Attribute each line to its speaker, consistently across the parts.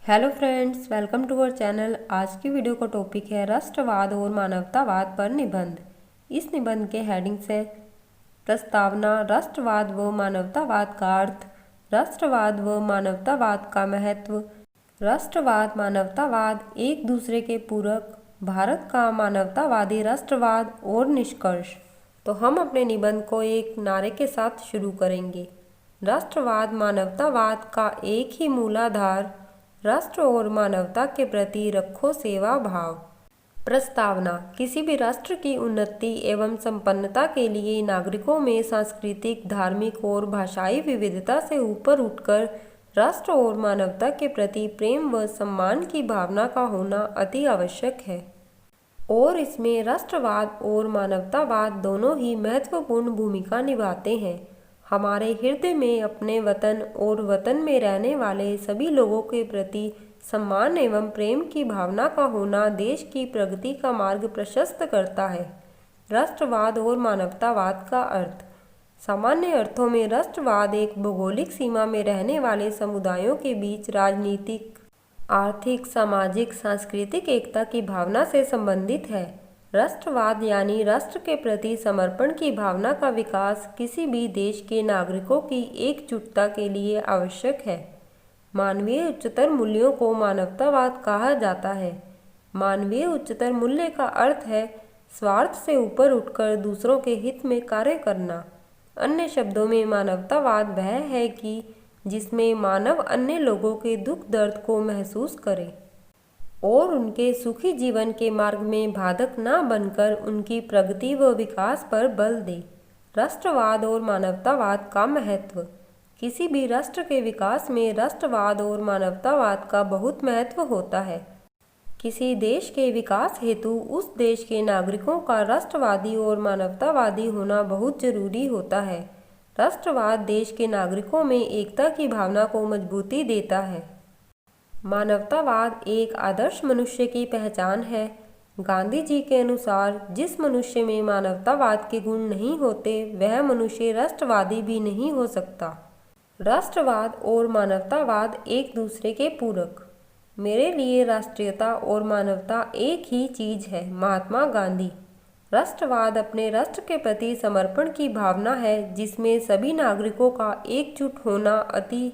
Speaker 1: Hello friends, welcome to our channel. आज की video का टॉपिक है राष्ट्रवाद और मानवतावाद पर निबंध। इस निबंध के हेडिंग्स है प्रस्तावना, राष्ट्रवाद व मानवतावाद का अर्थ, राष्ट्रवाद व मानवतावाद का महत्व, राष्ट्रवाद मानवतावाद एक दूसरे के पूरक, भारत का मानवतावादी राष्ट्रवाद और निष्कर्ष। तो हम अपने निबंध को एक नारे के साथ शुरू करेंगे। राष्ट्रवाद मानवतावाद का एक ही मूलाधार, राष्ट्र और मानवता के प्रति रखो सेवा भाव। प्रस्तावना, किसी भी राष्ट्र की उन्नति एवं संपन्नता के लिए नागरिकों में सांस्कृतिक, धार्मिक और भाषाई विविधता से ऊपर उठकर राष्ट्र और मानवता के प्रति प्रेम व सम्मान की भावना का होना अति आवश्यक है और इसमें राष्ट्रवाद और मानवतावाद दोनों ही महत्वपूर्ण भूमिका निभाते हैं। हमारे हृदय में अपने वतन और वतन में रहने वाले सभी लोगों के प्रति सम्मान एवं प्रेम की भावना का होना देश की प्रगति का मार्ग प्रशस्त करता है। राष्ट्रवाद और मानवतावाद का अर्थ, सामान्य अर्थों में राष्ट्रवाद एक भौगोलिक सीमा में रहने वाले समुदायों के बीच राजनीतिक, आर्थिक, सामाजिक, सांस्कृतिक एकता की भावना से संबंधित है। राष्ट्रवाद यानी राष्ट्र के प्रति समर्पण की भावना का विकास किसी भी देश के नागरिकों की एकजुटता के लिए आवश्यक है। मानवीय उच्चतर मूल्यों को मानवतावाद कहा जाता है। मानवीय उच्चतर मूल्य का अर्थ है स्वार्थ से ऊपर उठकर दूसरों के हित में कार्य करना। अन्य शब्दों में मानवतावाद वह है कि जिसमें मानव अन्य लोगों के दुख दर्द को महसूस करे और उनके सुखी जीवन के मार्ग में बाधक न बनकर उनकी प्रगति व विकास पर बल दे। राष्ट्रवाद और मानवतावाद का महत्व, किसी भी राष्ट्र के विकास में राष्ट्रवाद और मानवतावाद का बहुत महत्व होता है। किसी देश के विकास हेतु उस देश के नागरिकों का राष्ट्रवादी और मानवतावादी होना बहुत जरूरी होता है। राष्ट्रवाद देश के नागरिकों में एकता की भावना को मजबूती देता है। मानवतावाद एक आदर्श मनुष्य की पहचान है। गांधी जी के अनुसार जिस मनुष्य में मानवतावाद के गुण नहीं होते वह मनुष्य राष्ट्रवादी भी नहीं हो सकता। राष्ट्रवाद और मानवतावाद एक दूसरे के पूरक। मेरे लिए राष्ट्रीयता और मानवता एक ही चीज है। महात्मा गांधी। राष्ट्रवाद अपने राष्ट्र के प्रति समर्पण की भावना है जिसमें सभी नागरिकों का एकजुट होना अति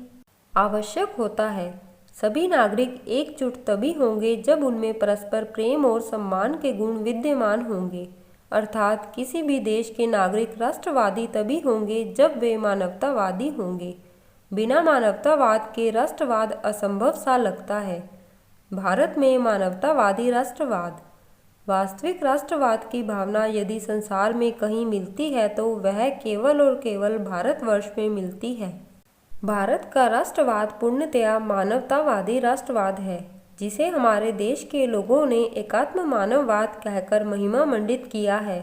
Speaker 1: आवश्यक होता है। सभी नागरिक एकजुट तभी होंगे जब उनमें परस्पर प्रेम और सम्मान के गुण विद्यमान होंगे। अर्थात किसी भी देश के नागरिक राष्ट्रवादी तभी होंगे जब वे मानवतावादी होंगे। बिना मानवतावाद के राष्ट्रवाद असंभव सा लगता है। भारत में मानवतावादी राष्ट्रवाद, वास्तविक राष्ट्रवाद की भावना यदि संसार में कहीं मिलती है तो वह केवल और केवल भारतवर्ष में मिलती है। भारत का राष्ट्रवाद पूर्णतया मानवतावादी राष्ट्रवाद है जिसे हमारे देश के लोगों ने एकात्म मानववाद कहकर महिमा मंडित किया है।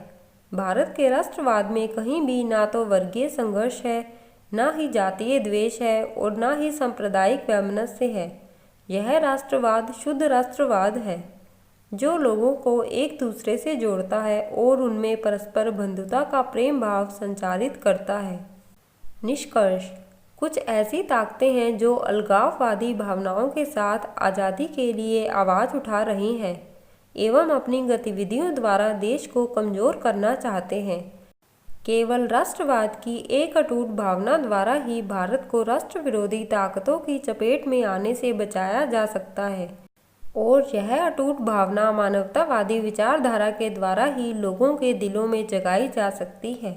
Speaker 1: भारत के राष्ट्रवाद में कहीं भी ना तो वर्गीय संघर्ष है, ना ही जातीय द्वेष है और ना ही सांप्रदायिक वैमनस्य है। यह राष्ट्रवाद शुद्ध राष्ट्रवाद है जो लोगों को एक दूसरे से जोड़ता है और उनमें परस्पर बंधुता का प्रेम भाव संचारित करता है। निष्कर्ष, कुछ ऐसी ताकतें हैं जो अलगाववादी भावनाओं के साथ आज़ादी के लिए आवाज़ उठा रही हैं एवं अपनी गतिविधियों द्वारा देश को कमज़ोर करना चाहते हैं। केवल राष्ट्रवाद की एक अटूट भावना द्वारा ही भारत को राष्ट्र विरोधी ताकतों की चपेट में आने से बचाया जा सकता है और यह अटूट भावना मानवतावादी विचारधारा के द्वारा ही लोगों के दिलों में जगाई जा सकती है।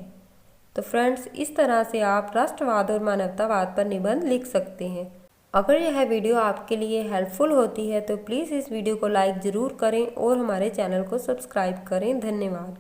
Speaker 1: तो फ्रेंड्स, इस तरह से आप राष्ट्रवाद और मानवतावाद पर निबंध लिख सकते हैं। अगर यह वीडियो आपके लिए हेल्पफुल होती है तो प्लीज़ इस वीडियो को लाइक ज़रूर करें और हमारे चैनल को सब्सक्राइब करें। धन्यवाद।